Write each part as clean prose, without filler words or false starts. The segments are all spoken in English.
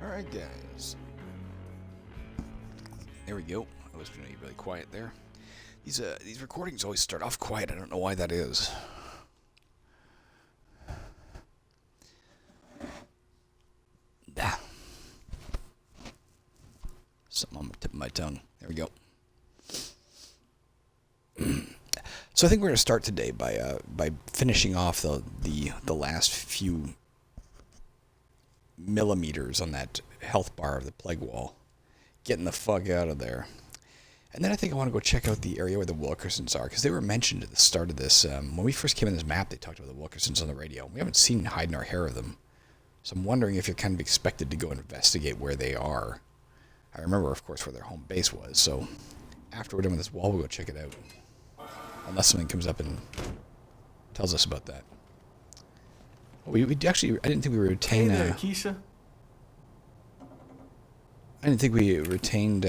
Alright guys. There we go. I was going to be really quiet there. These recordings always start off quiet. I don't know why that is. Ah. Something on the tip of my tongue. There we go. So I think we're going to start today by finishing off the last few millimeters on that health bar of the plague wall. Getting the fuck out of there. And then I think I want to go check out the area where the Wilkersons are, because they were mentioned at the start of this. When we first came in this map, they talked about the Wilkersons on the radio. We haven't seen hide nor hair of them. So I'm wondering if you're kind of expected to go investigate where they are. I remember, of course, where their home base was. So after we're done with this wall, we'll go check it out. Unless something comes up and tells us about that. We actually, I didn't think we retained... Hey there, Keisha. I didn't think we retained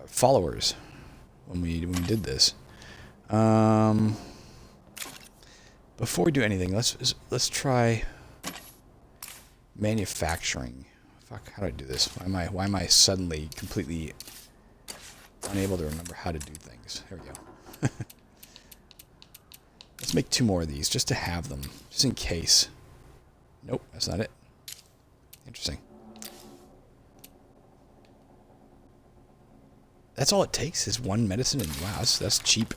followers when we did this. Before we do anything, let's try manufacturing. Fuck, how do I do this? Why am I suddenly completely unable to remember how to do things? Here we go. Let's make 2 more of these just to have them, just in case. Nope, that's not it. Interesting. That's all it takes is 1 medicine, and wow, that's cheap.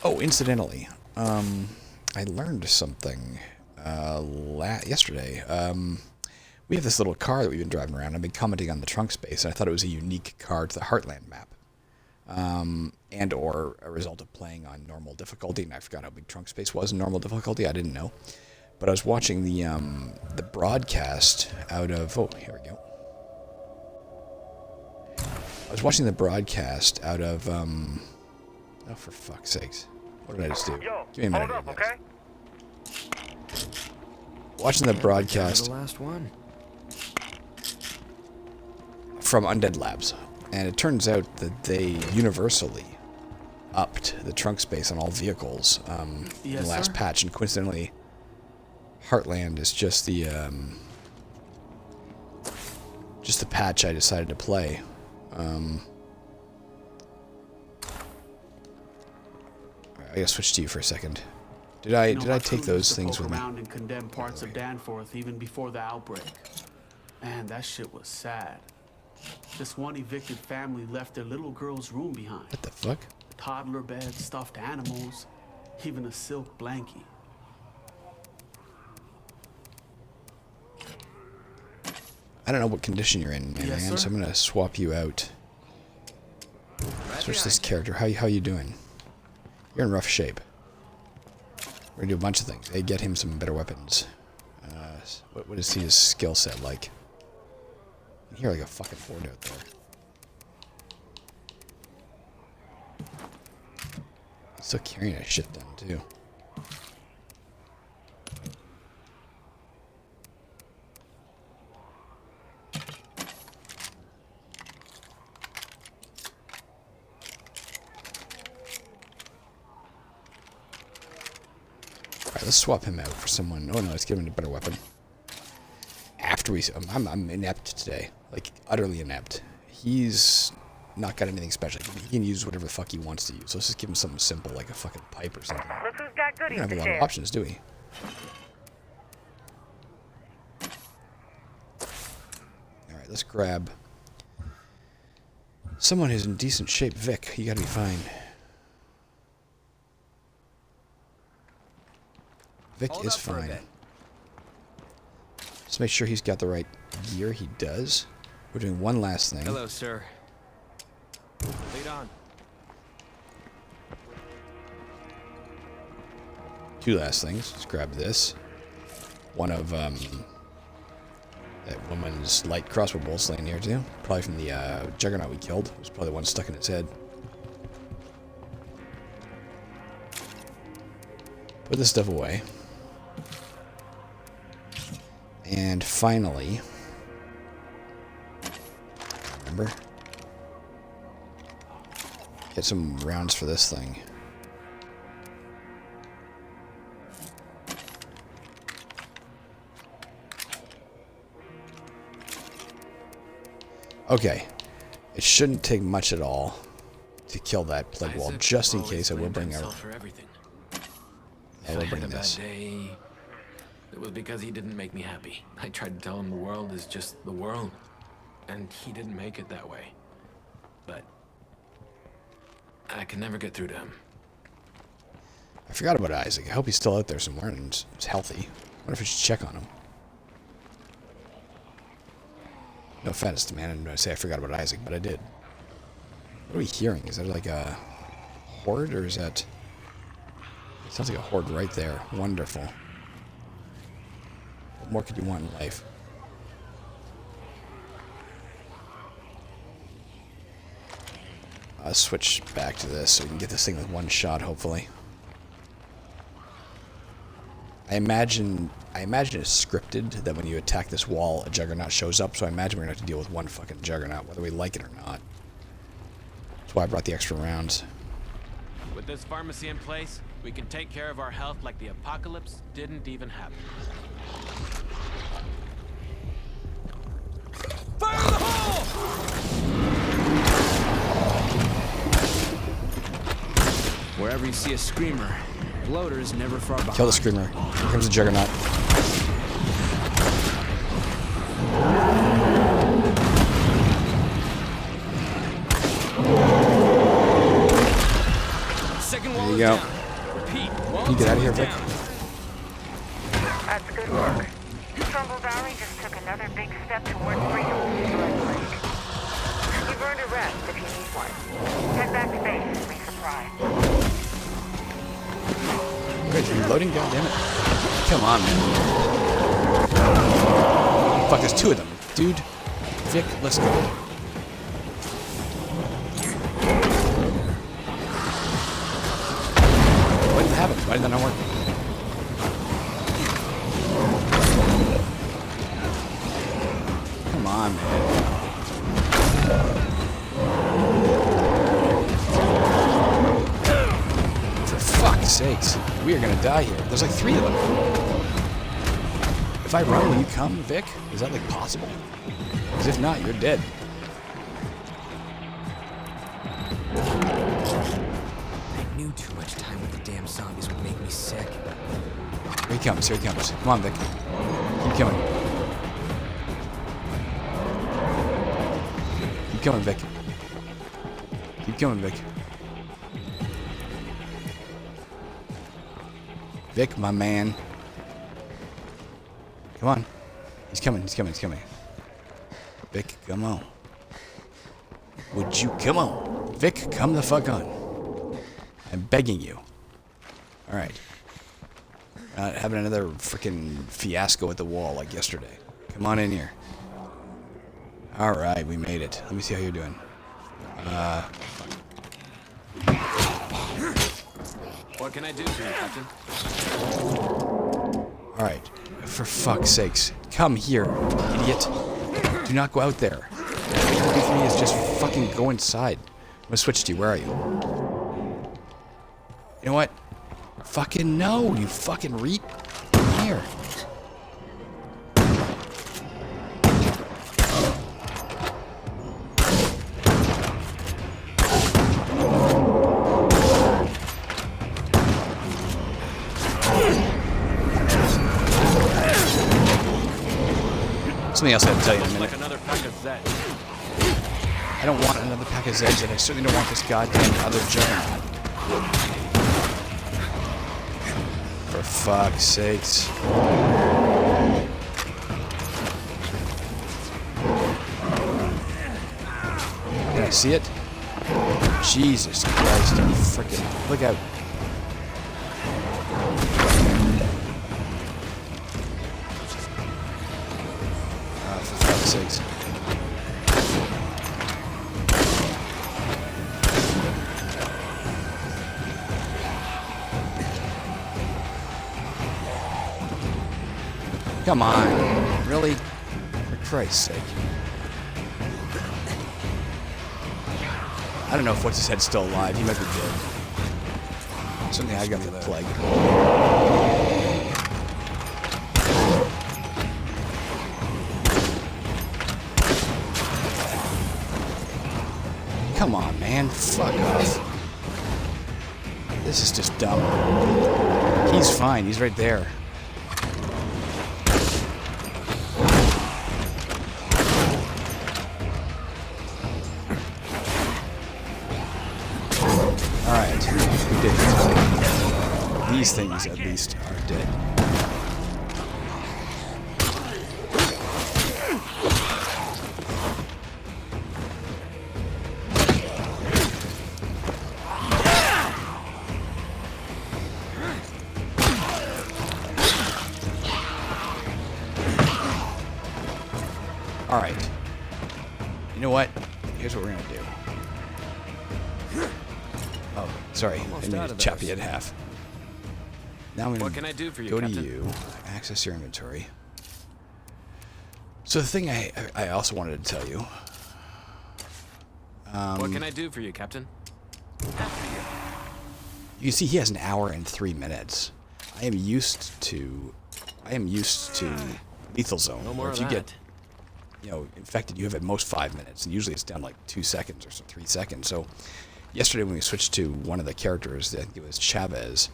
Oh, incidentally, I learned something yesterday. We have this little car that we've been driving around. I've been commenting on the trunk space, and I thought it was a unique car to the Heartland map. And or a result of playing on normal difficulty, and I forgot how big trunk space was in normal difficulty. I didn't know, but I was watching the broadcast out of. Oh, here we go. I was watching the broadcast out of. Oh, for fuck's sakes! What did I just do? Yo, give me a minute, hold up, guys. okay? Watching the broadcast. The last one. From Undead Labs, and it turns out that they universally upped the trunk space on all vehicles in the last patch, and coincidentally, Heartland is just the patch I decided to play. I gotta switch to you for a second. Did I take those things with me? Around and condemn parts of Danforth even before the outbreak. Man, that shit was sad. This one evicted family left their little girl's room behind. What the fuck? A toddler bed, stuffed animals, even a silk blankie. I don't know what condition you're in, man, Yes, sir? so I'm gonna swap you out. Switch this character. How you doing? You're in rough shape. We're gonna do a bunch of things. Hey, get him some better weapons. What is his skill set like? I can hear like a fucking horde out there. Still carrying a shit ton too. Alright, let's swap him out for someone. Oh no, let's give him a better weapon. After we... I'm inept today. Like, utterly inept. He's not got anything special. He can use whatever the fuck he wants to use. So let's just give him something simple, like a fucking pipe or something. Look who's got We goodies don't have to a lot of share. options, do we? Alright, let's grab someone who's in decent shape. Vic, you gotta be fine. Vic is fine. Let's make sure he's got the right gear. He does. We're doing one last thing. Hello, sir. Lead on. 2 last things. Let's grab this. One of that woman's light crossbow bolts laying here too. Probably from the juggernaut we killed. It was probably the one stuck in its head. Put this stuff away. And finally, remember, get some rounds for this thing. Okay. It shouldn't take much at all to kill that plague wall. Just in case, I will bring our... I will bring this. It was because he didn't make me happy. I tried to tell him the world is just the world. And he didn't make it that way. But I can never get through to him. I forgot about Isaac. I hope he's still out there somewhere and is healthy. I wonder if we should check on him. No offense, man. I didn't want to say I forgot about Isaac, but I did. What are we hearing? Is that like a horde, or is that... It sounds like a horde right there. Wonderful. What more could you want in life? I'll switch back to this so we can get this thing with one shot, hopefully. I imagine it's scripted that when you attack this wall, a juggernaut shows up, so I imagine we're going to have to deal with one fucking juggernaut, whether we like it or not. That's why I brought the extra rounds. With this pharmacy in place, we can take care of our health like the apocalypse didn't even happen. Fire in the hole! Wherever you see a screamer, bloater's never far behind. Kill the screamer. Here comes the juggernaut. There you go. Can you get out of here, Vic? That's good work. Trumbull Valley just took another big step towards freedom. You've earned a rest if you need one. Head back to base and resupply. Great, you're reloading? God damn it. Come on, man. Fuck, there's two of them. Dude. Vic, let's go. What did happen? Why did that not work? Come on, man. For fuck's sakes. We are gonna die here. There's like 3 of them. If I run, will you come, Vic? Is that like possible? Because if not, you're dead. I knew too much time with the damn zombies would make me sick. Here he comes, here he comes. Come on, Vic. Keep coming. Keep coming, Vic. Keep coming, Vic. Vic, my man. Come on. He's coming, he's coming, he's coming. Vic, come on. Would you come on? Vic, come the fuck on. I'm begging you. Alright. Not having another freaking fiasco at the wall like yesterday. Come on in here. Alright, we made it. Let me see how you're doing. What can I do for you, Captain? Alright. For fuck's sakes. Come here, idiot. Do not go out there. What you do for me is just fucking go inside. I'm gonna switch to you. Where are you? You know what? Fucking no, you fucking reet. Come here. Something else I have to tell you in a minute. Like another pack of Zeds. I don't want another pack of Zeds, and I certainly don't want this goddamn other juggernaut. For fuck's sakes. Can I see it? Jesus Christ, frickin' look out. For fuck's sakes. Come on. Really? For Christ's sake. I don't know if what's his head's still alive. He might be dead. Certainly I got the plague. Come on, man. Fuck off. This is just dumb. He's fine. He's right there. Alright. We did it. These things, at least, are dead. Alright. You know what? Here's what we're gonna do. Oh, sorry. I need to chop you in half. Now I'm gonna What can I do for you, go Captain? to you, access your inventory. So the thing I also wanted to tell you. What can I do for you, Captain? You can see he has an hour and 3 minutes. I am used to lethal zone. No more Or of if you that. get infected, you have at most 5 minutes, and usually it's down like 2 seconds or so, 3 seconds. So yesterday when we switched to one of the characters, I think it was Chavez,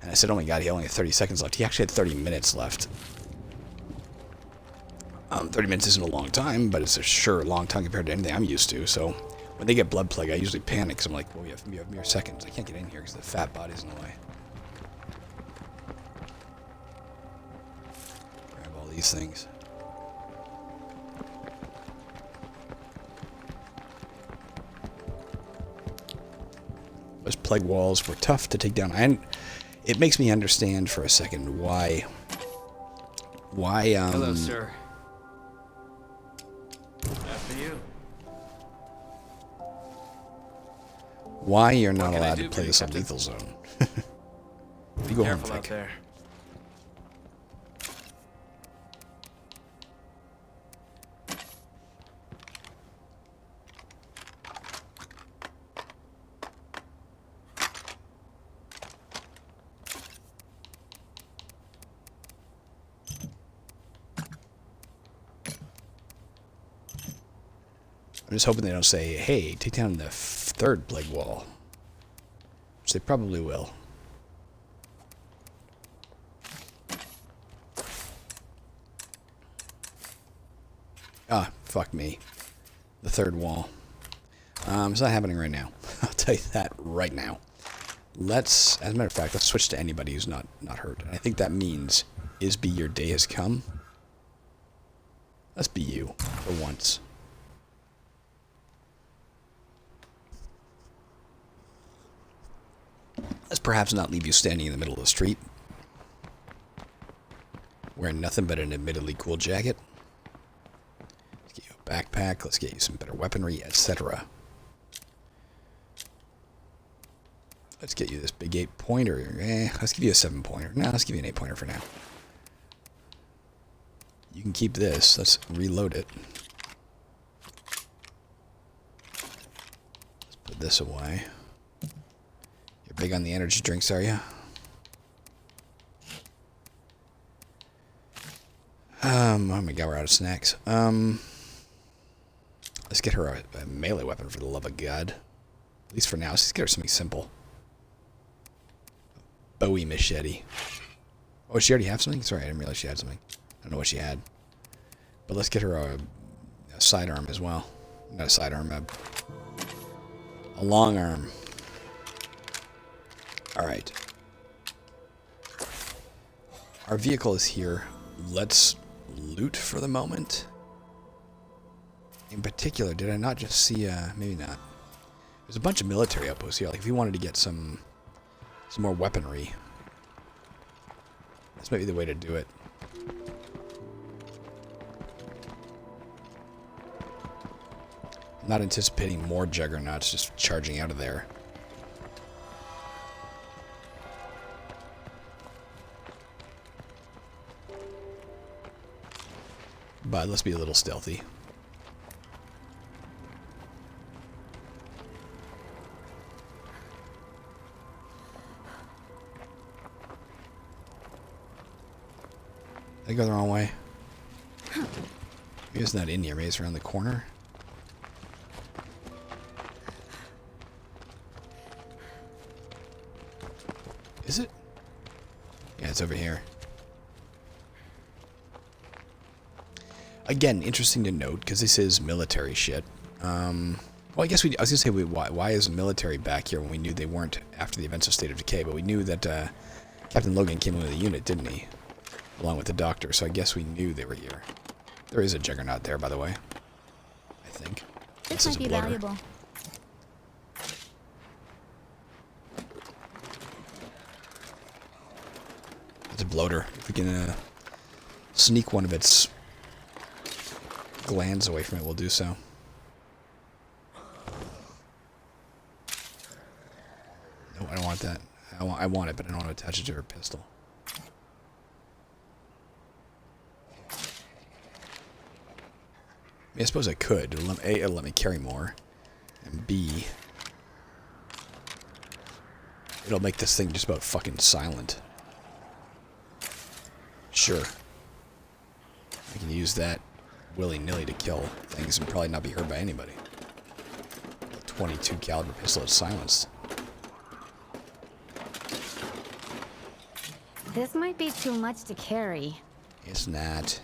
and I said, oh my god, he only had 30 seconds left. He actually had 30 minutes left. 30 minutes isn't a long time, but it's a sure long time compared to anything I'm used to. So when they get blood plague, I usually panic because I'm like, well, we have mere seconds. I can't get in here because the fat body's in the way. Grab all these things. Those plague walls were tough to take down. And it makes me understand for a second why Hello, sir. After you. why you're not can I allowed do to for play you, this on Captain? lethal zone. You go home, Careful out Vic. there. I'm just hoping they don't say, hey, take down the third plague wall. Which they probably will. Ah, fuck me. The third wall. It's not happening right now. I'll tell you that right now. As a matter of fact, let's switch to anybody who's not hurt. And I think that means, Isby, your day has come. Let's be you, for once. Let's perhaps not leave you standing in the middle of the street, wearing nothing but an admittedly cool jacket. Let's get you a backpack, let's get you some better weaponry, etc. Let's get you this big 8-pointer. Let's give you a 7-pointer. No, let's give you an 8-pointer for now. You can keep this. Let's reload it. Let's put this away. You're big on the energy drinks, are you? Oh my god, we're out of snacks. Let's get her a melee weapon for the love of God. At least for now. Let's just get her something simple. Bowie machete. Oh, she already have something? Sorry, I didn't realize she had something. I don't know what she had. But let's get her a sidearm as well. Not a sidearm, a long arm. Alright. Our vehicle is here. Let's loot for the moment. In particular, did I not just see, maybe not. There's a bunch of military outposts here. Like, if you wanted to get some more weaponry, this might be the way to do it. I'm not anticipating more juggernauts just charging out of there. But let's be a little stealthy. Did I go the wrong way? Maybe it's not in here. Maybe it's around the corner. Is it? Yeah, it's over here. Again, interesting to note, because this is military shit. Well, I guess I was going to say, why is the military back here when we knew they weren't after the events of State of Decay, but we knew that Captain Logan came in with a unit, didn't he? Along with the doctor, so I guess we knew they were here. There is a juggernaut there, by the way. I think. This might be valuable. It's a bloater. If we can sneak one of its glands away from it, we'll do so. No, I don't want that. I want it, but I don't want to attach it to her pistol. I suppose I could. A, it'll let me carry more. And B, it'll make this thing just about fucking silent. Sure. I can use that willy-nilly to kill things and probably not be heard by anybody. A 22 caliber pistol is silenced. This might be too much to carry. It's not.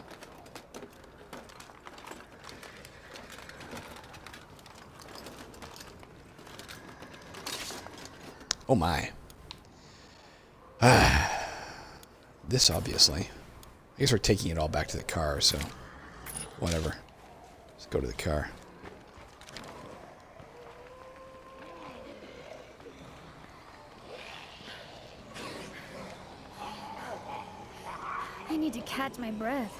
Oh my. This obviously. I guess we're taking it all back to the car, so whatever. Let's go to the car. I need to catch my breath.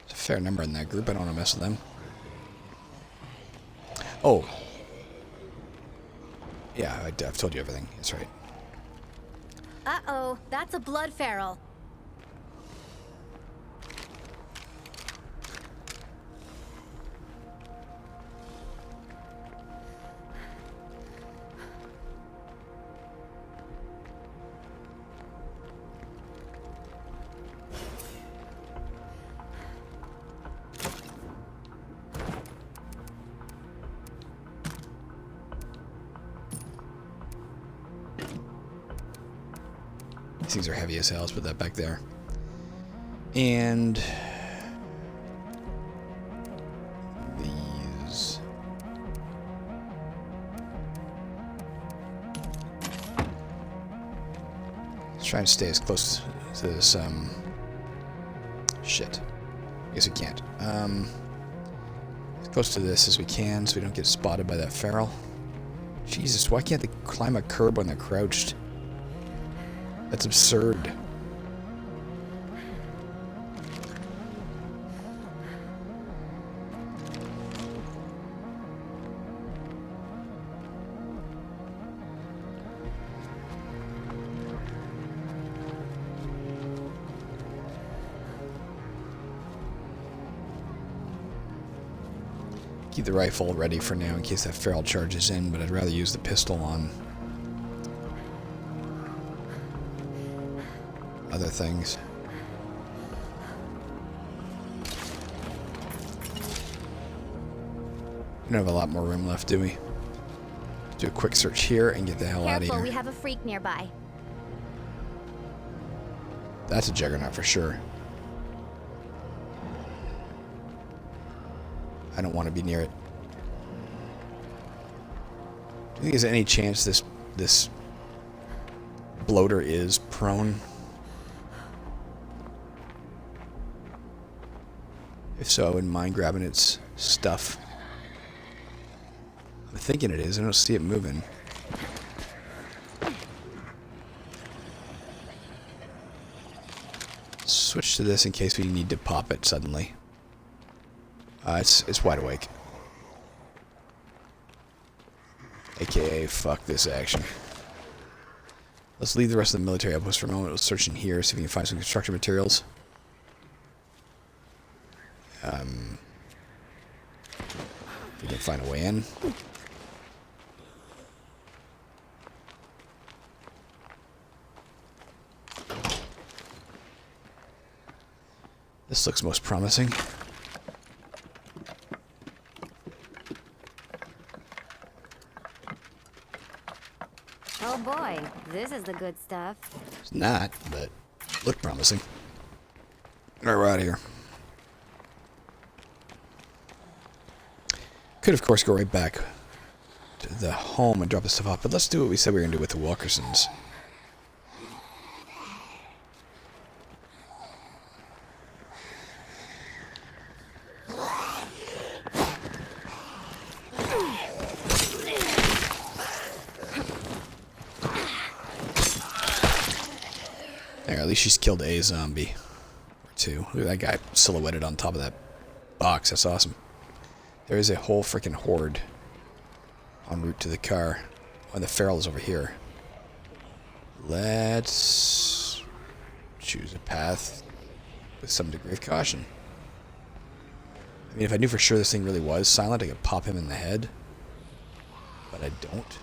There's a fair number in that group. I don't want to mess with them. Oh. Yeah, I've told you everything. That's right. Uh-oh, that's a blood feral. These things are heavy as hell. Let's put that back there. And these. Let's try and stay as close to this, shit. I guess we can't. As close to this as we can so we don't get spotted by that feral. Jesus, why can't they climb a curb when they're crouched? That's absurd. Keep the rifle ready for now in case that feral charges in, but I'd rather use the pistol on other things. We don't have a lot more room left, do we? Do a quick search here and get the hell out of Careful, here. we have a freak nearby. That's a juggernaut for sure. I don't want to be near it. Do you think there's any chance this bloater is prone? If so, I wouldn't mind grabbing its stuff. I'm thinking it is. I don't see it moving. Switch to this in case we need to pop it suddenly. It's wide awake. AKA, fuck this action. Let's leave the rest of the military outpost for a moment. Let's search in here, see if we can find some construction materials. If we can find a way in. This looks most promising. Oh boy, this is the good stuff. It's not, but looked promising. Alright, we're out of here. Could, of course, go right back to the home and drop the stuff off, but let's do what we said we were going to do with the Wilkersons. There, at least she's killed a zombie. Or two. Look at that guy silhouetted on top of that box. That's awesome. There is a whole freaking horde en route to the car. And the feral is over here. Let's choose a path with some degree of caution. I mean, if I knew for sure this thing really was silent, I could pop him in the head. But I don't.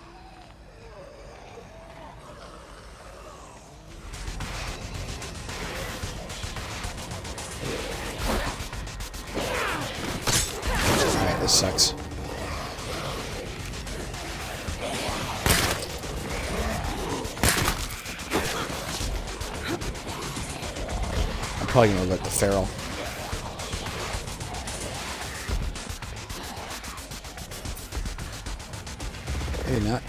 Alright, this sucks. I'm probably gonna let the feral. Maybe not.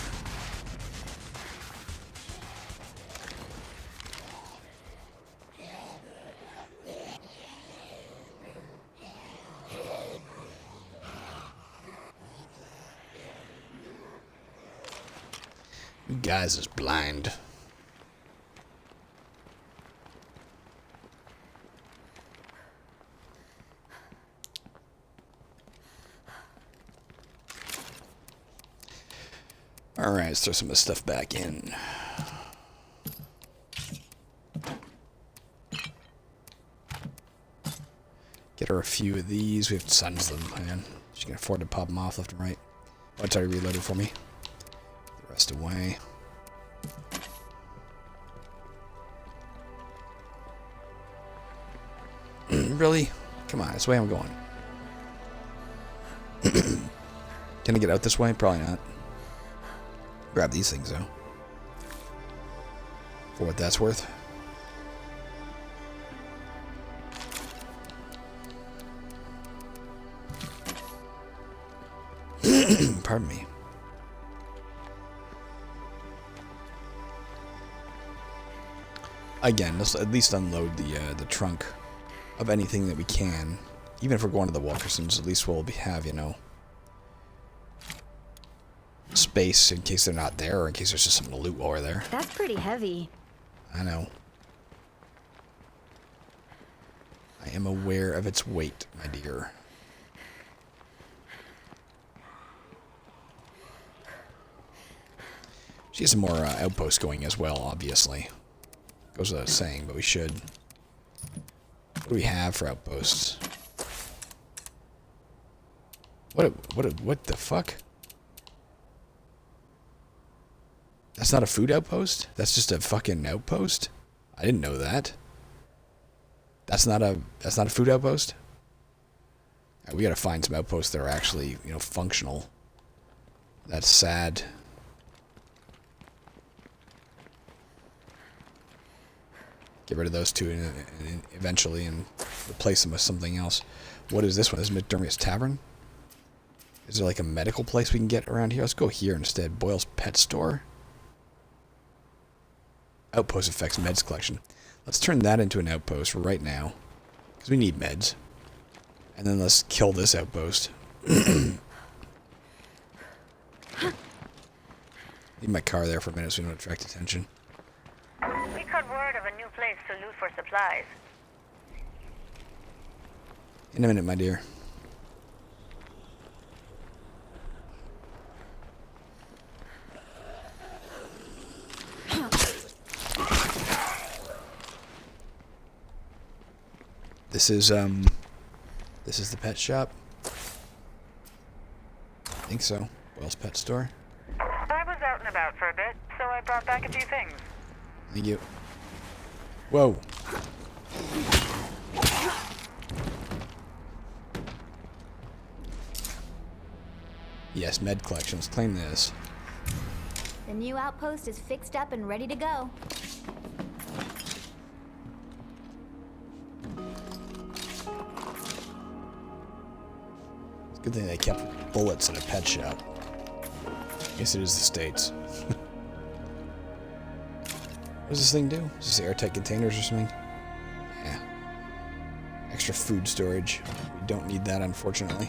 You guys is blind. Alright, let's throw some of this stuff back in. Get her a few of these. We have tons of them, man. She can afford to pop them off left and right. Oh, it's already reloaded for me. The rest away. Really? Come on, that's the way I'm going. Can I get out this way? Probably not. Grab these things, though. For what that's worth. Pardon me. Again, let's at least unload the trunk of anything that we can. Even if we're going to the Wilkersons, at least we'll have, you know, space in case they're not there, or in case there's just something to loot while we're there. That's pretty heavy. I know. I am aware of its weight, my dear. She has some more outposts going as well, obviously. Goes without saying, but we should. What do we have for outposts? What the fuck? That's not a food outpost? That's just a fucking outpost? I didn't know that. That's not a food outpost? Right, we gotta find some outposts that are actually, you know, functional. That's sad. Get rid of those two and eventually and replace them with something else. What is this one? This is McDermott's Tavern? Is there like a medical place we can get around here? Let's go here instead. Boyle's Pet Store. Outpost effects meds collection. Let's turn that into an outpost right now. Because we need meds. And then let's kill this outpost. Leave my car there for a minute so we don't attract attention. We caught word of a new place to loot for supplies. In a minute, my dear. This is the pet shop. I think so. Wells Pet Store. I was out and about for a bit, so I brought back a few things. Thank you. Whoa. Yes, med collections. Claim this. The new outpost is fixed up and ready to go. It's a good thing they kept bullets in a pet shop. I guess it is the States. What does this thing do? Is this airtight containers or something? Yeah. Extra food storage. We don't need that, unfortunately.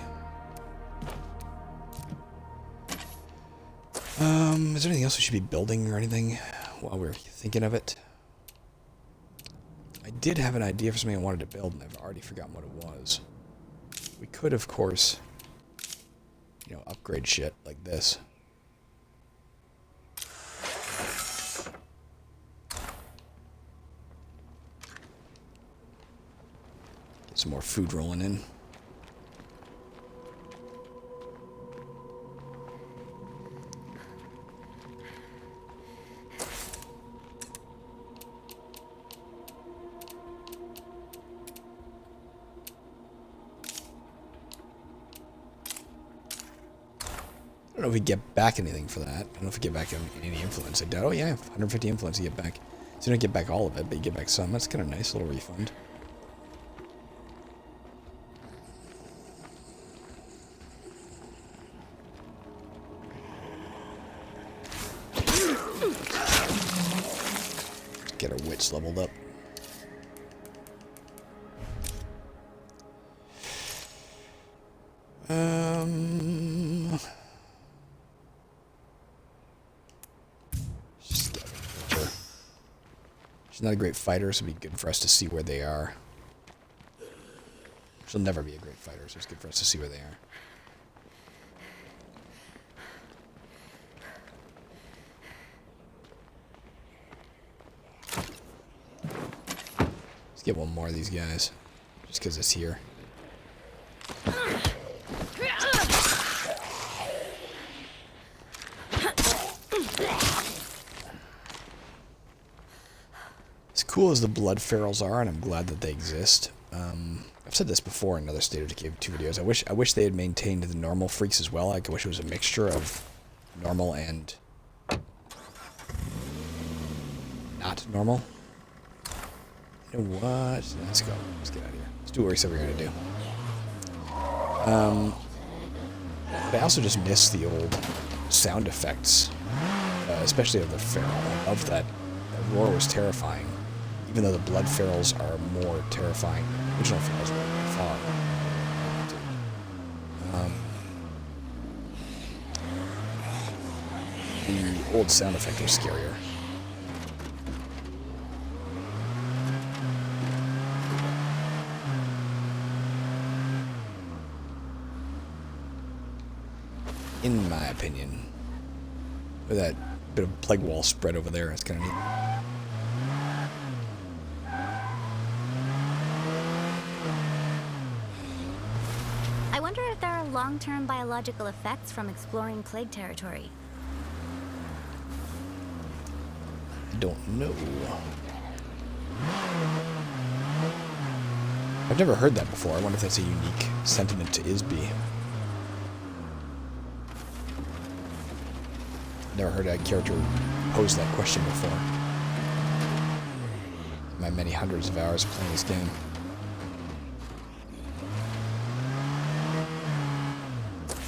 Is there anything else we should be building or anything while we're thinking of it? I did have an idea for something I wanted to build, and I've already forgotten what it was. We could, of course, you know, upgrade shit like this. Get some more food rolling in. I don't know if we get back anything for that. I don't know if we get back any influence. I doubt. Oh yeah, 150 influence you get back. So you don't get back all of it, but you get back some. That's kind of nice little refund. Get our wits leveled up. She's not a great fighter, so it'd be good for us to see where they are. She'll never be a great fighter, so it's good for us to see where they are. Let's get one more of these guys, just because it's here. As cool as the blood ferals are, and I'm glad that they exist. I've said this before in other State of Decay 2 videos. I wish they had maintained the normal freaks as well. I wish it was a mixture of normal and not normal. You know what? Let's go. Let's get out of here. Let's do what we said we were gonna do. But I also just miss the old sound effects, especially of the feral. Of that roar was terrifying. Even though the blood ferals are more terrifying than the original ferals were by far. The old sound effect was scarier. In my opinion. With that bit of plague wall spread over there, it's kind of neat. I wonder if there are long-term biological effects from exploring plague territory. I don't know. I've never heard that before. I wonder if that's a unique sentiment to Isby. Never heard a character pose that question before. In my many hundreds of hours of playing this game.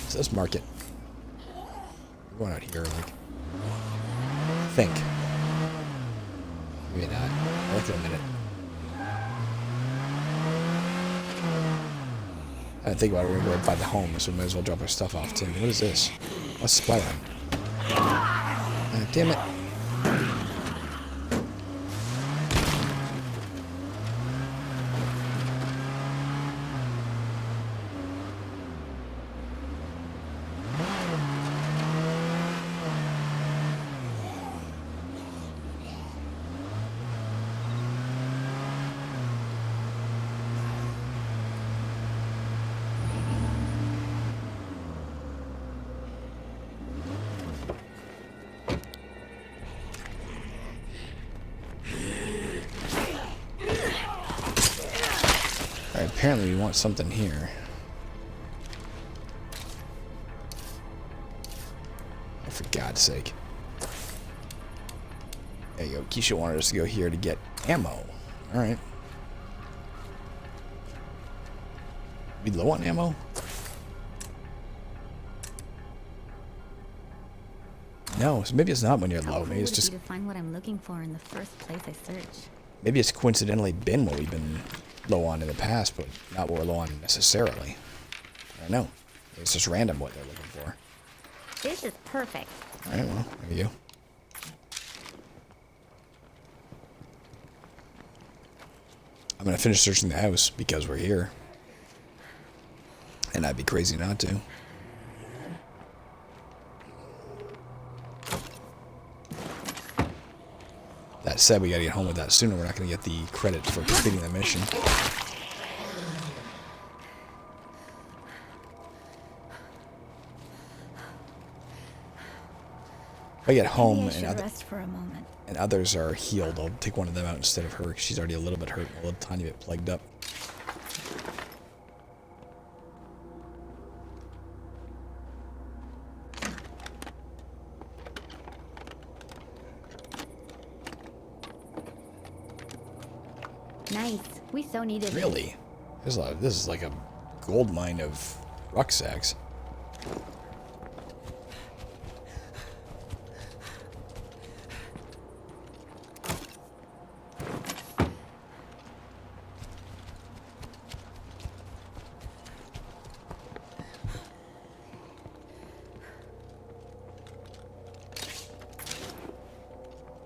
So let's mark it. We're going out here, like. Think. Maybe not. I'll look in a minute. I think about it. We're going to go right by the home, so we might as well drop our stuff off too. What is this? What's the supply line? Damn it. Apparently we want something here. Oh, for God's sake. There you go. Keisha wanted us to go here to get ammo. Alright. We low on ammo? No, so maybe it's not when you're low. Maybe it's just to find what I'm looking for in the first place I search. maybe it's coincidentally been what we've been low on in the past, but not what we're low on necessarily. I don't know. It's just random what they're looking for. This is perfect. Alright, well, there you go. I'm gonna finish searching the house because we're here. And I'd be crazy not to. That said, we gotta get home with that sooner. We're not gonna get the credit for completing the mission. If I get home Rest for a moment. and others are healed, I'll take one of them out instead of her, 'cause she's already a little bit hurt, a little tiny bit plagued up. Nice. We so needed it. Really? There's a lot this is like a gold mine of rucksacks.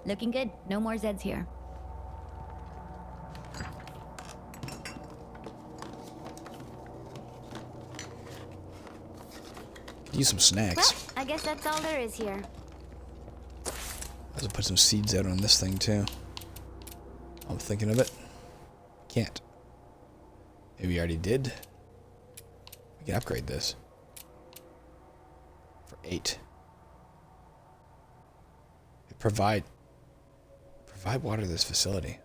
Looking good. No more Zeds here. Use some snacks. Well, I guess that's all there is here. I'll just put some seeds out on this thing too. I'm thinking of it. Can't. Maybe we already did. We can upgrade this. For 8. Provide water to this facility.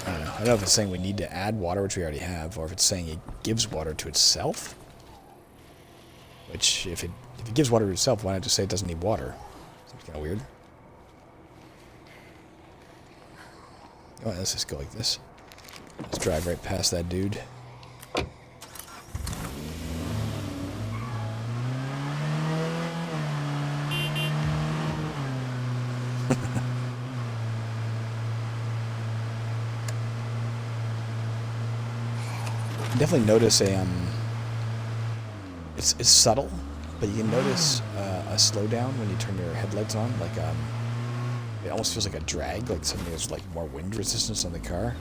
I don't know. I don't know if it's saying we need to add water, which we already have, or if it's saying it gives water to itself. Which, if it gives water to itself, why not just say it doesn't need water? Seems kind of weird. Oh, let's just go like this. Let's drive right past that dude. Definitely notice it's subtle, but you can notice a slowdown when you turn your headlights on. Like it almost feels like a drag, like suddenly there's like more wind resistance on the car.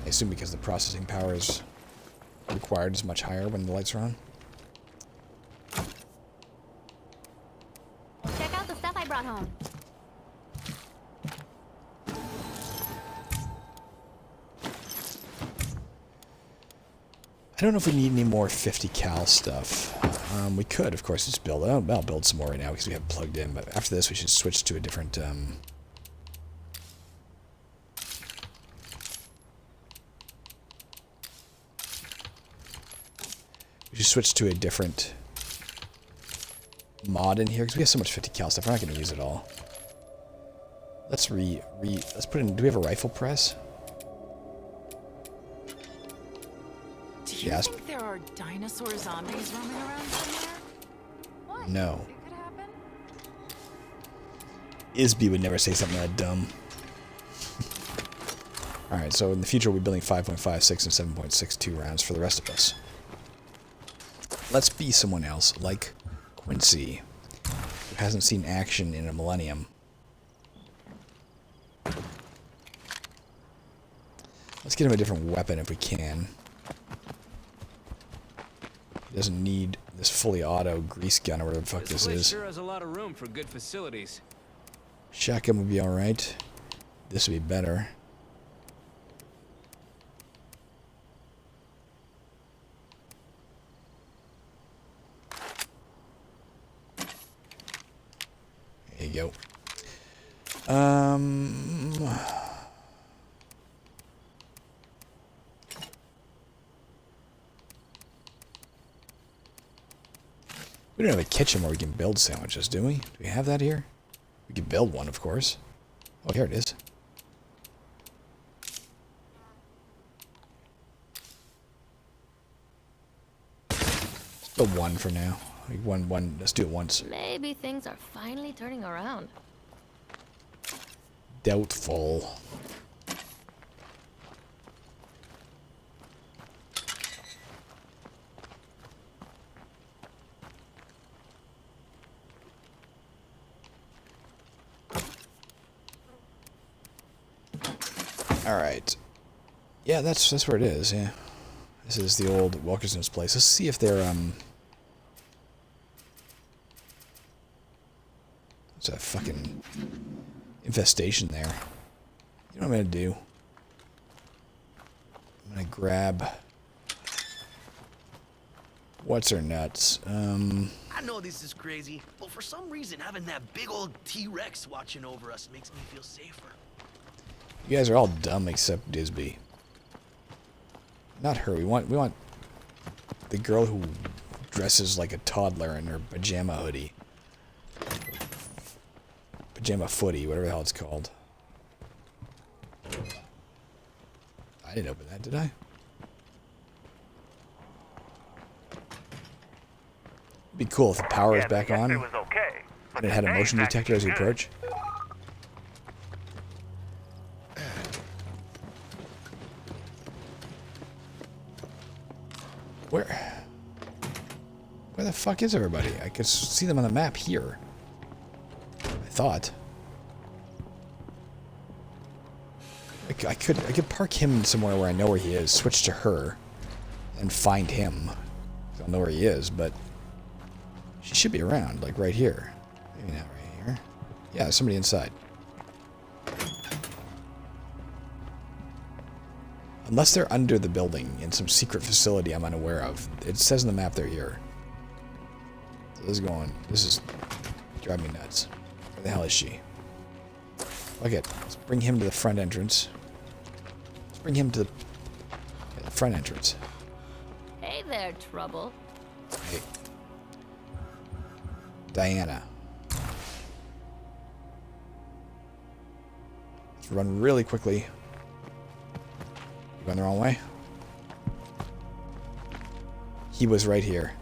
I assume because the processing power is required is much higher when the lights are on. Check out the stuff I brought home. I don't know if we need any more 50 cal stuff. We could, of course, just build. I'll build some more right now because we have plugged in. But after this, we should switch to a different. We should switch to a different mod in here because we have so much 50 cal stuff. We're not going to use it all. Let's let's put in. Do we have a rifle press? Do you think there are dinosaur zombies roaming around somewhere? What? No. It could happen. Isby would never say something that dumb. Alright, so in the future we'll be building 5.56 and 7.62 rounds for the rest of us. Let's be someone else, like Quincy, who hasn't seen action in a millennium. Let's get him a different weapon if we can. He doesn't need this fully auto grease gun or whatever the fuck this is. Sure has a lot of room for good facilities. Shotgun would be alright. This would be better. There you go. We don't have a kitchen where we can build sandwiches, do we? Do we have that here? We can build one, of course. Oh, here it is. Let's build one for now. Like one. Let's do it once. Maybe things are finally turning around. Doubtful. All right. Yeah, that's where it is. Yeah, this is the old Wilkerson's place. Let's see if they're There's a fucking infestation there. You know what I'm gonna do? I'm gonna grab. What's her nuts? I know this is crazy, but for some reason having that big old T-Rex watching over us makes me feel safer. You guys are all dumb except Disby. Not her. We want the girl who dresses like a toddler in her pajama hoodie. Pajama footy, whatever the hell it's called. I didn't open that, did I? It'd be cool if the power is back on and it had a motion detector as we approach. Where the fuck is everybody? I could see them on the map here. I thought. I could park him somewhere where I know where he is, switch to her, and find him. I don't know where he is, but she should be around, like right here. Maybe not right here. Yeah, there's somebody inside. Unless they're under the building in some secret facility I'm unaware of. It says on the map they're here. So this is driving me nuts. Where the hell is she? Okay, let's bring him to the front entrance. Let's bring him to the front entrance. Hey there, Trouble. Hey. Diana. Let's run really quickly. You going the wrong way? He was right here.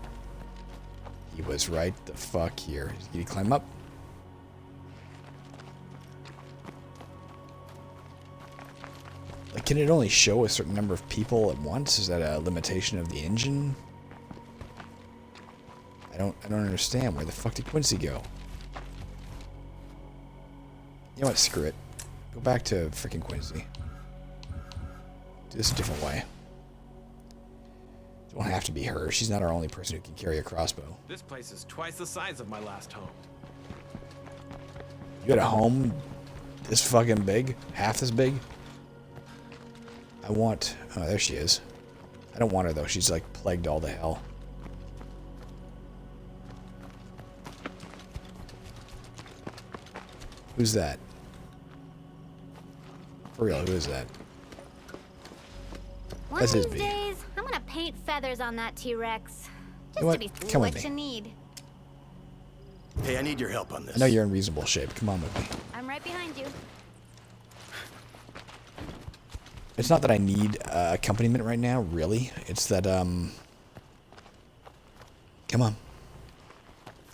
He was right the fuck here. Did he climb up? Like, can it only show a certain number of people at once? Is that a limitation of the engine? I don't understand. Where the fuck did Quincy go? You know what? Screw it. Go back to freaking Quincy. Do this a different way. It won't have to be her. She's not our only person who can carry a crossbow. This place is twice the size of my last home. You got a home this fucking big? Half this big? I want... Oh, there she is. I don't want her, though. She's, like, plagued all to hell. Who's that? For real, who is that? One of these days, I'm gonna paint feathers on that T-Rex. Just to be Come with what me. you need. Hey, I need your help on this. I know you're in reasonable shape. Come on with me. I'm right behind you. It's not that I need accompaniment right now, really. It's that, Come on.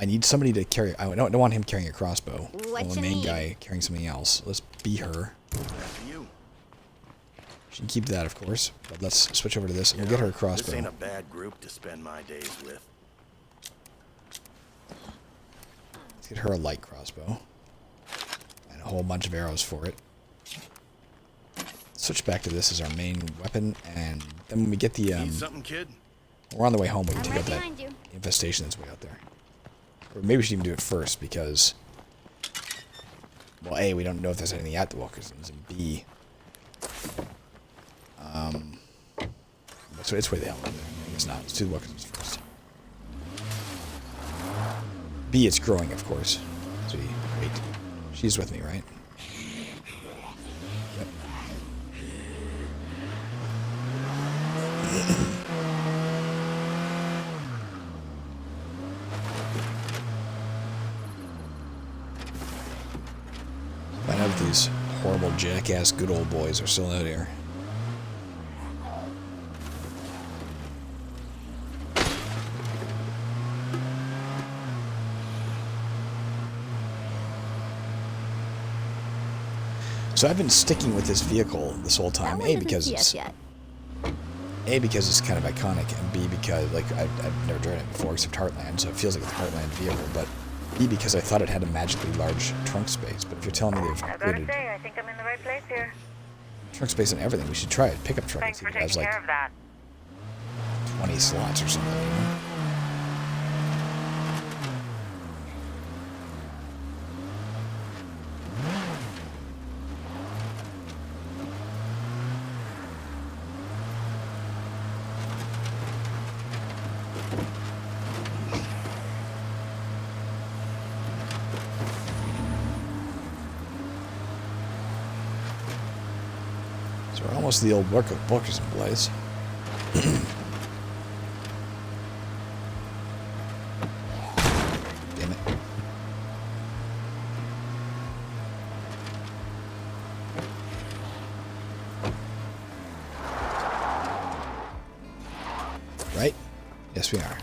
I need somebody to carry... I don't want him carrying a crossbow. I want the main guy carrying something else. Let's be her. After you. She can keep that, of course. But let's switch over to this, and we'll get her a crossbow. This ain't a bad group to spend my days with. Let's get her a light crossbow. And a whole bunch of arrows for it. Switch back to this as our main weapon, and then when we get the... Need something, kid? We're on the way home, we can I'm take right out behind you. that infestation that's way out there. Or maybe we should even do it first, because... Well, A, we don't know if there's anything at the Wilkersons, and B... So it's way the hell out there. I guess not. Let's do the Wilkersons first. B, it's growing, of course. So wait. She's with me, right? Yep. if these horrible jackass good old boys are still out here. So I've been sticking with this vehicle this whole time. A, because it's kind of iconic, and B, because like I've never driven it before except Heartland, so it feels like it's a Heartland vehicle. But B, because I thought it had a magically large trunk space. But if you're telling me they've upgraded I think I'm in the right place here. trunk space and everything, we should try it. Pickup truck. Thanks for It has taking like care of that. 20 slots or something. You know? So we're almost the old Wilkerson place. Damn it. Right? Yes, we are.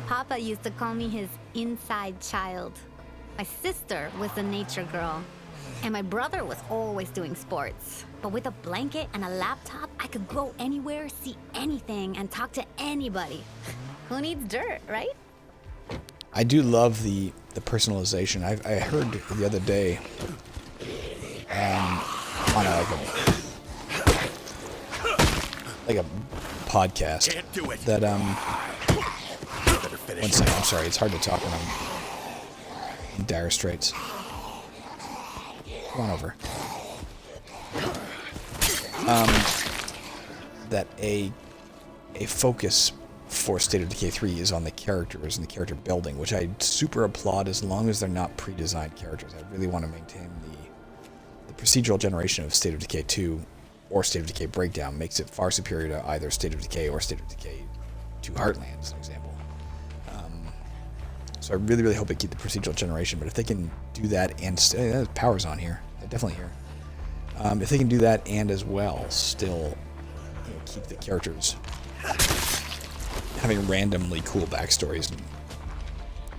Papa used to call me his inside child. My sister was a nature girl, and my brother was always doing sports. But with a blanket and a laptop, I could go anywhere, see anything, and talk to anybody. Who needs dirt, right? I do love the personalization. I heard the other day on a podcast that one second, I'm sorry, it's hard to talk when I'm in dire straits. Come on over. That a focus for State of Decay 3 is on the characters and the character building, which I super applaud as long as they're not pre-designed characters. I really want to maintain the procedural generation of State of Decay 2 or State of Decay Breakdown makes it far superior to either State of Decay or State of Decay 2 Heartland, as an example. So I really, really hope they keep the procedural generation, but if they can do that and power's on here, definitely here. If they can do that and as well still keep the characters having randomly cool backstories and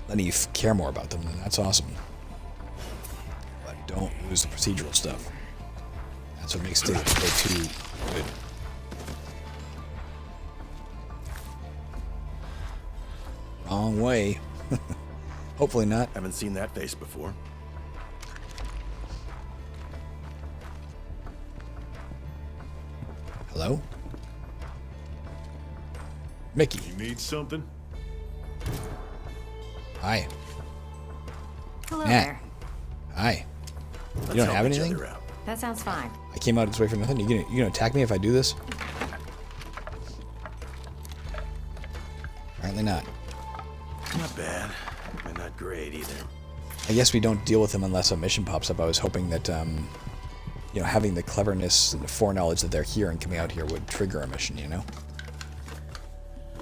letting you care more about them, then that's awesome. But don't lose the procedural stuff. That's what makes State of Decay 2 good. Wrong way. Hopefully not. Haven't seen that face before. Hello? Mickey. You need something? Hi. Hello Matt. there. Hi. Let's You don't help have each anything? other out. That sounds fine. I came out this way for nothing. You gonna attack me if I do this? Apparently not. Not bad, but not great either. I guess we don't deal with them unless a mission pops up. I was hoping that, having the cleverness and the foreknowledge that they're here and coming out here would trigger a mission, you know?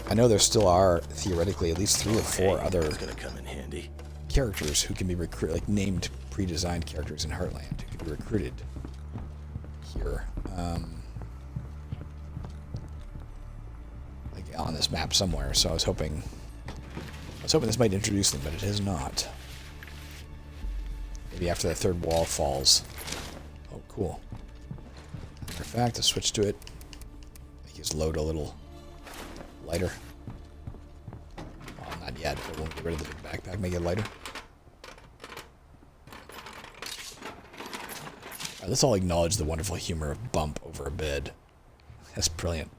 I know there still are, theoretically, at least 3 or 4 other gonna come in handy. characters who can be recruited, like named pre-designed characters in Heartland who can be recruited here. Like on this map somewhere, so I was hoping this might introduce them, but it has not. Maybe after the 3rd wall falls. Oh, cool. Matter of fact, I'll switch to it. Make his load a little lighter. Well, not yet. I won't get rid of the big backpack. Make it lighter. Alright, let's all acknowledge the wonderful humor of bump over a bed. That's brilliant.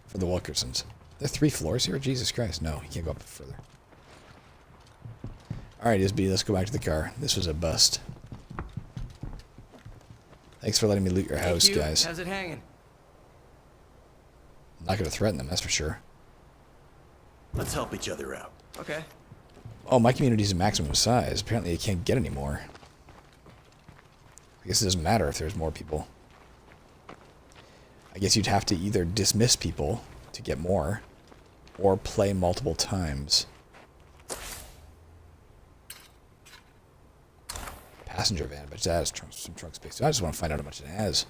For the Wilkersons. There are 3 floors here? Jesus Christ. No, you can't go up further. Alright, Isby, let's go back to the car. This was a bust. Thanks for letting me loot your house, guys. How's it hanging? I'm not going to threaten them, that's for sure. Let's help each other out. Okay. Oh, my community's a maximum size. Apparently you can't get any more. I guess it doesn't matter if there's more people. I guess you'd have to either dismiss people to get more, or play multiple times. Passenger van, but that has some trunk space. So I just want to find out how much it has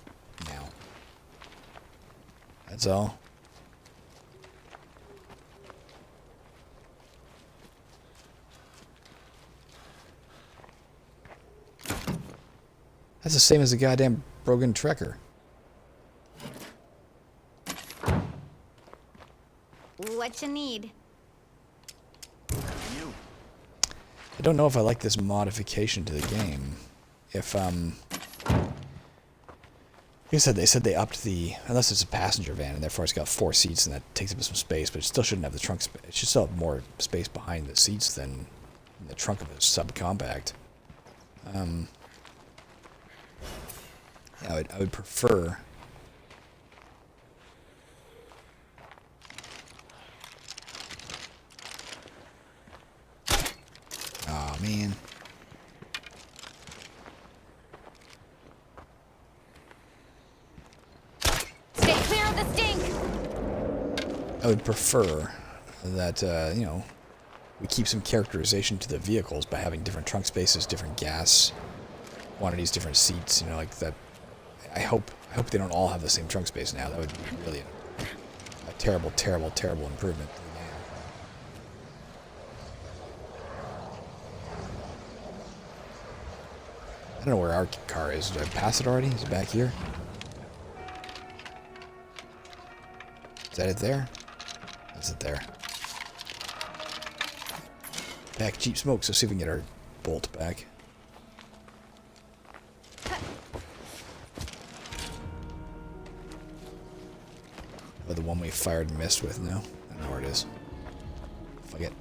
now. That's all. That's the same as the goddamn broken Trekker. What you need? I don't know if I like this modification to the game. If, like I said, they upped the, unless it's a passenger van, and therefore it's got 4 seats, and that takes up some space, but it still shouldn't have the trunk space. It should still have more space behind the seats than the trunk of a subcompact. Yeah, I would prefer... Oh, man. Stay clear of the stink! I would prefer that, you know, we keep some characterization to the vehicles by having different trunk spaces, different gas quantities, different seats, you know, like that. I hope they don't all have the same trunk space now. That would be really a terrible, terrible, terrible improvement to the game. I don't know where our car is. Did I pass it already? Is it back here? Is that it there? Is it there? Back cheap smoke, so see if we can get our bolt back. Oh, the one we fired and missed with? No? I don't know where it is. Fuck it.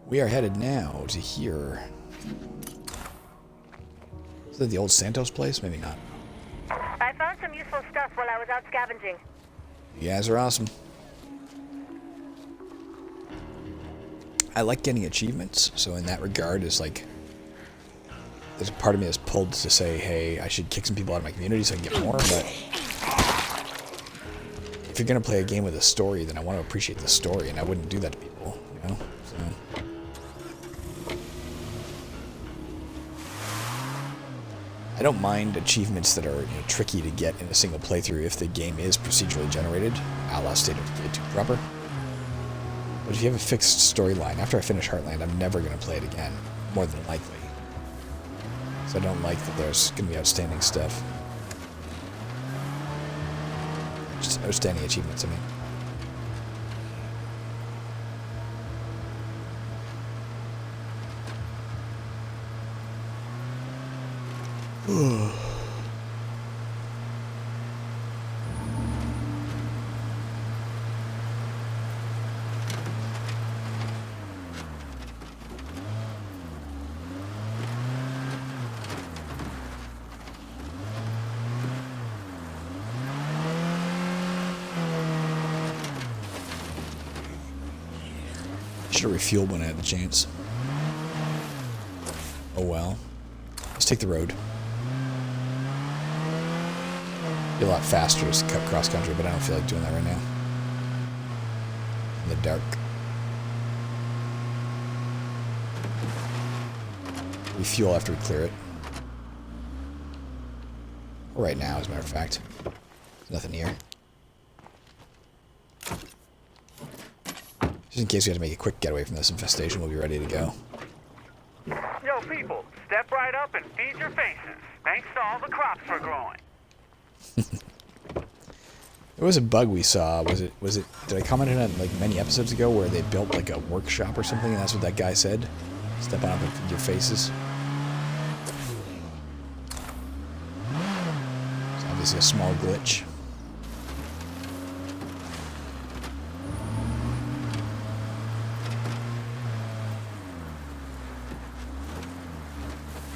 We are headed now to here. Is that the old Santos place? Maybe not. I found some useful stuff while I was out scavenging. You guys are awesome. I like getting achievements, so in that regard, it's like... There's a part of me that's pulled to say, hey, I should kick some people out of my community so I can get more, but... If you're going to play a game with a story, then I want to appreciate the story, and I wouldn't do that to people, you know? So... I don't mind achievements that are, you know, tricky to get in a single playthrough if the game is procedurally generated, a la State of Decay 2 proper. But if you have a fixed storyline, after I finish Heartland, I'm never going to play it again, more than likely. So I don't like that there's going to be outstanding stuff. Just outstanding achievements, I mean. Should have refueled when I had the chance. Oh well. Let's take the road. Be a lot faster to cut cross country, but I don't feel like doing that right now. In the dark. Refuel after we clear it. Or right now, as a matter of fact. There's nothing here. Just in case we have to make a quick getaway from this infestation, we'll be ready to go. Yo, people, step right up and feed your faces. Thanks to all the crops we're growing. There was a bug we saw. Was it? Did I comment on it like many episodes ago where they built like a workshop or something, and that's what that guy said? Step on up and feed your faces. It's obviously a small glitch.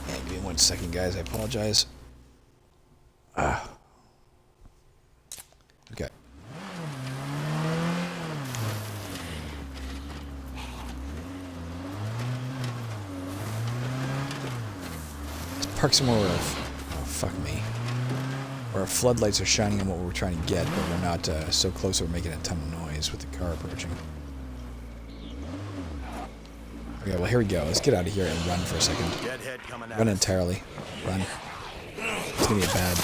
Yeah, give me 1 second, guys. I apologize. Okay. Let's park somewhere where... Oh, fuck me. Our floodlights are shining on what we're trying to get, but we're not so close that we're making a ton of noise with the car approaching. Okay, well, here we go. Let's get out of here and run for a second. Run entirely. Run. It's gonna get bad.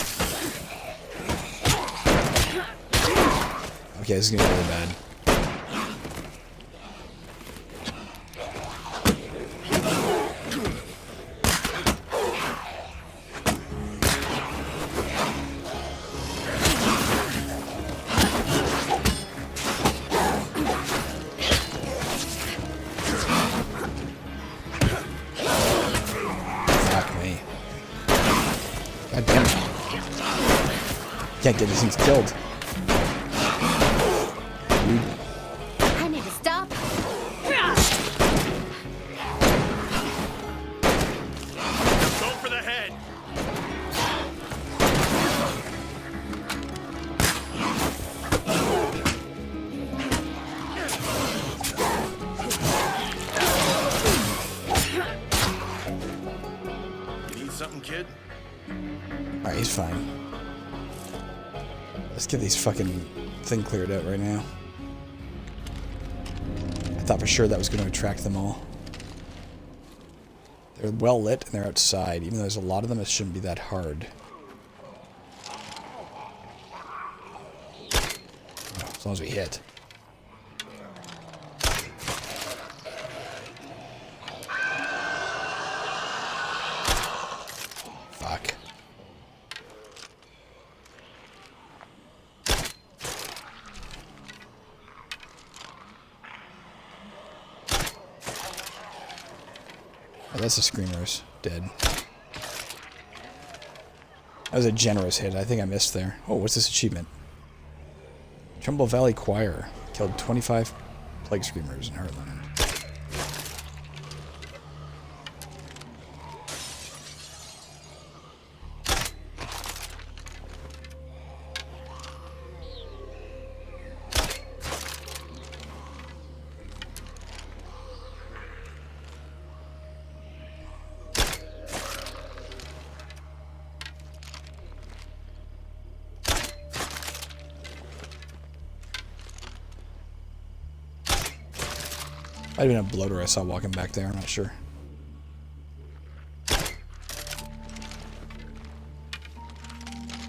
Okay, this is gonna be really bad. Can't get these things killed. Dude. I need to stop. Go for the head. You need something, kid? Alright, he's fine. Let's get these fucking thing cleared out right now. I thought for sure that was going to attract them all. They're well lit and they're outside. Even though there's a lot of them, it shouldn't be that hard. As long as we hit. Fuck. Oh, that's the screamers. Dead. That was a generous hit. I think I missed there. Oh, what's this achievement? Trumbull Valley Choir killed 25 plague screamers in Heartland. Might have been a bloater I saw walking back there, I'm not sure.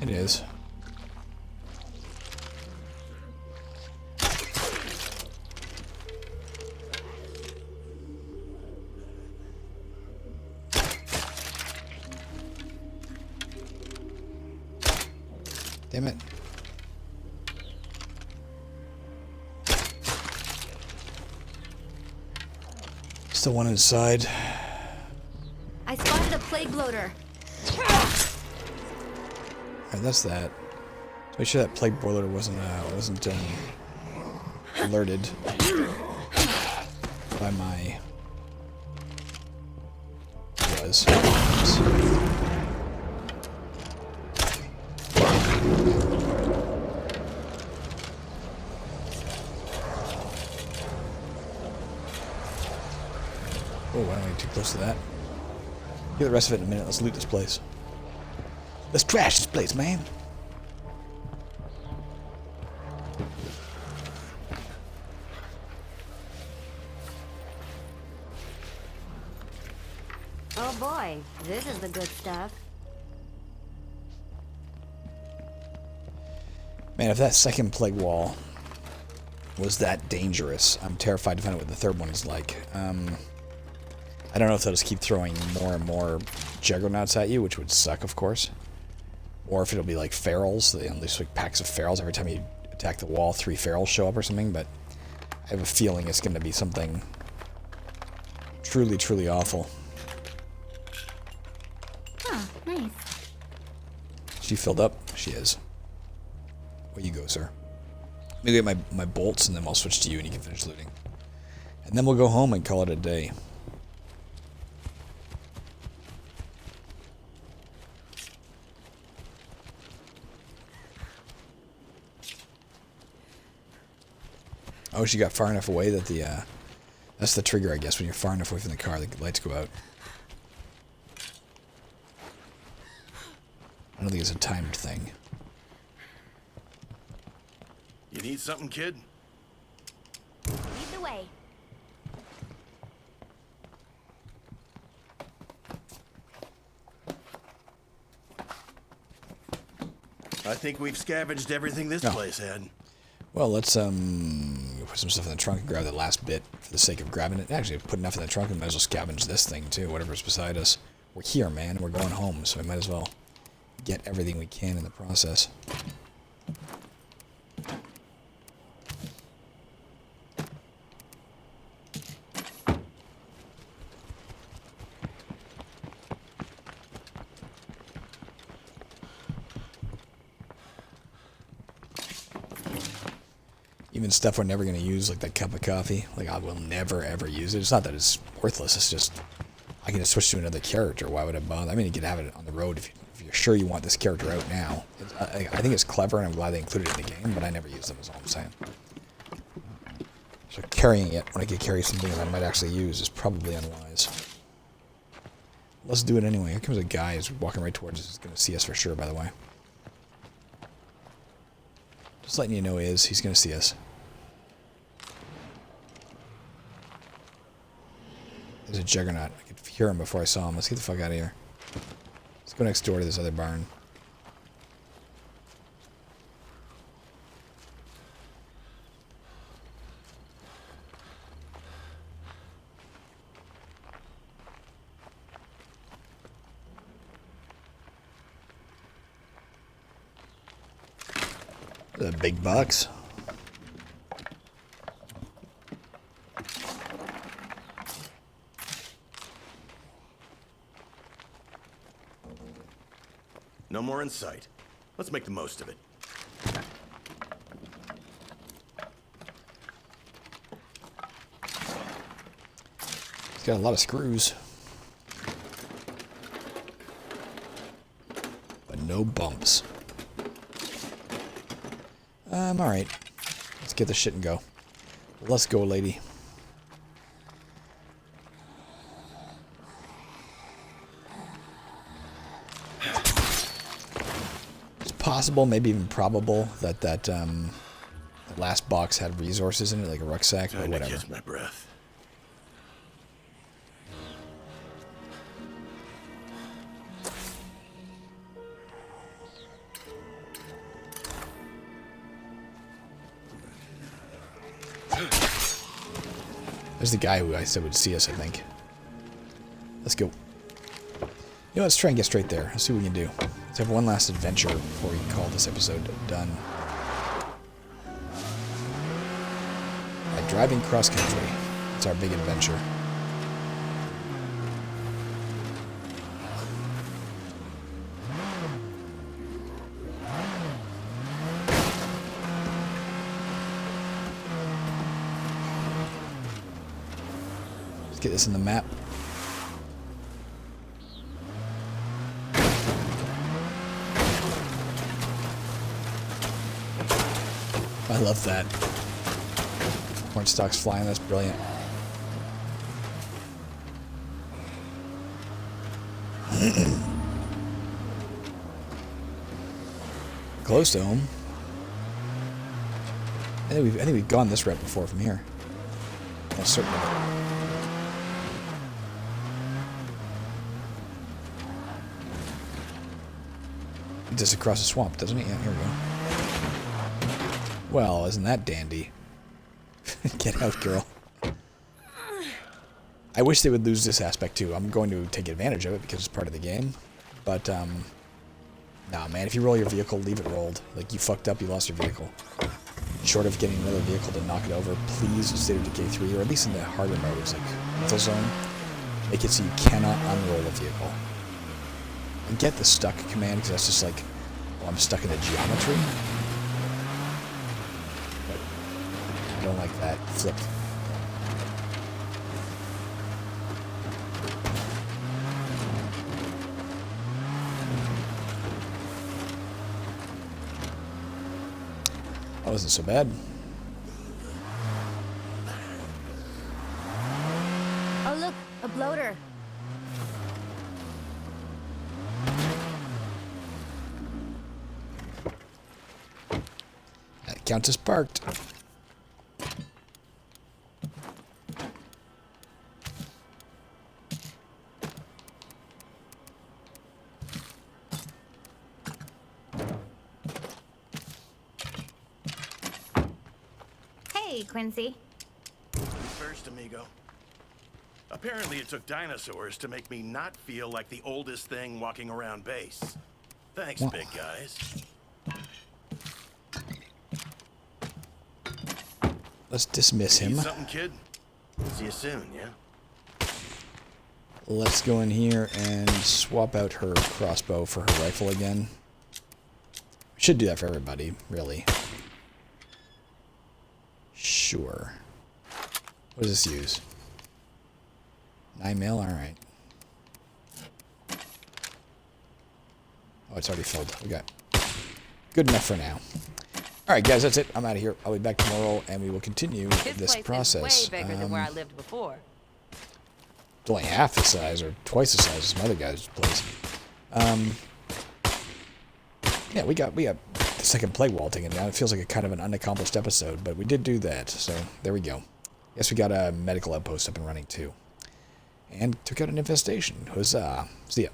It is. Damn it. Still one inside. I spotted a plague bloater. Alright, that's that. Make sure that plague bloater wasn't alerted by my was. Oh, I don't want to get too close to that. Get the rest of it in a minute. Let's loot this place. Let's trash this place, man. Oh boy, this is the good stuff. Man, if that second plague wall was that dangerous, I'm terrified to find out what the third one is like. I don't know if they'll just keep throwing more and more juggernauts at you, which would suck, of course. Or if it'll be like ferals, there's like packs of ferals. Every time you attack the wall, 3 ferals show up or something, but I have a feeling it's going to be something truly, truly awful. Huh, nice. She filled up? She is. Away you go, sir. Let me get my bolts, and then I'll switch to you, and you can finish looting. And then we'll go home and call it a day. Oh, she got far enough away that the, that's the trigger, I guess. When you're far enough away from the car, the lights go out. I don't think it's a timed thing. You need something, kid? Lead the way. I think we've scavenged everything this place had. Well, let's put some stuff in the trunk and grab the last bit for the sake of grabbing it. Actually, put enough in the trunk and might as well scavenge this thing too, whatever's beside us. We're here, man. We're going home, so we might as well get everything we can in the process. Even stuff we're never going to use, like that cup of coffee. Like, I will never, ever use it. It's not that it's worthless. It's just, I can just switch to another character. Why would I bother? I mean, you can have it on the road if you're sure you want this character out now. I think it's clever, and I'm glad they included it in the game, but I never use them, is all I'm saying. So carrying it when I can carry something that I might actually use is probably unwise. Let's do it anyway. Here comes a guy who's walking right towards us. He's going to see us for sure, by the way. Just letting you know he's going to see us. There's a juggernaut. I could hear him before I saw him. Let's get the fuck out of here. Let's go next door to this other barn. The big bucks. No more in sight. Let's make the most of it. It's got a lot of screws. But no bumps. Alright. Let's get this shit and go. Let's go, lady. It's possible, maybe even probable, that the last box had resources in it, like a rucksack or whatever. Catch my breath. There's the guy who I said would see us, I think. Let's go. You know, let's try and get straight there. Let's see what we can do. Let's have one last adventure before we call this episode done. Driving cross country. It's our big adventure. Let's get this in the map. I love that. Corn stalks flying, that's brilliant. Close to home. I think we've gone this route before from here. Almost certain of it. Just across the swamp, doesn't it? Yeah, here we go. Well, isn't that dandy? Get out, girl. I wish they would lose this aspect too. I'm going to take advantage of it because it's part of the game. But, nah, man, if you roll your vehicle, leave it rolled. Like, you fucked up, you lost your vehicle. Short of getting another vehicle to knock it over, please, State of Decay 3, or at least in the harder modes, like Lethal Zone, make it so you cannot unroll a vehicle. And get the stuck command, because that's just like, well, I'm stuck in the geometry. But I don't like that flipped. That wasn't so bad. Oh, look, a bloater. counts as parked. Hey, Quincy. First, amigo. Apparently it took dinosaurs to make me not feel like the oldest thing walking around base. Thanks, Whoa. big guys. Let's dismiss him. Need something, kid? See you soon, yeah? Let's go in here and swap out her crossbow for her rifle again. We should do that for everybody, really. Sure. What does this use? 9 mil? Alright. Oh, it's already filled. We got good enough for now. Alright, guys, that's it. I'm out of here. I'll be back tomorrow, and we will continue this process. Is way bigger than where I lived before. It's only half the size, or twice the size as some other guy's place. Yeah, we got the second plague wall taken down. It feels like a kind of an unaccomplished episode, but we did do that, so there we go. Guess we got a medical outpost up and running, too. And took out an infestation. Huzzah. See ya.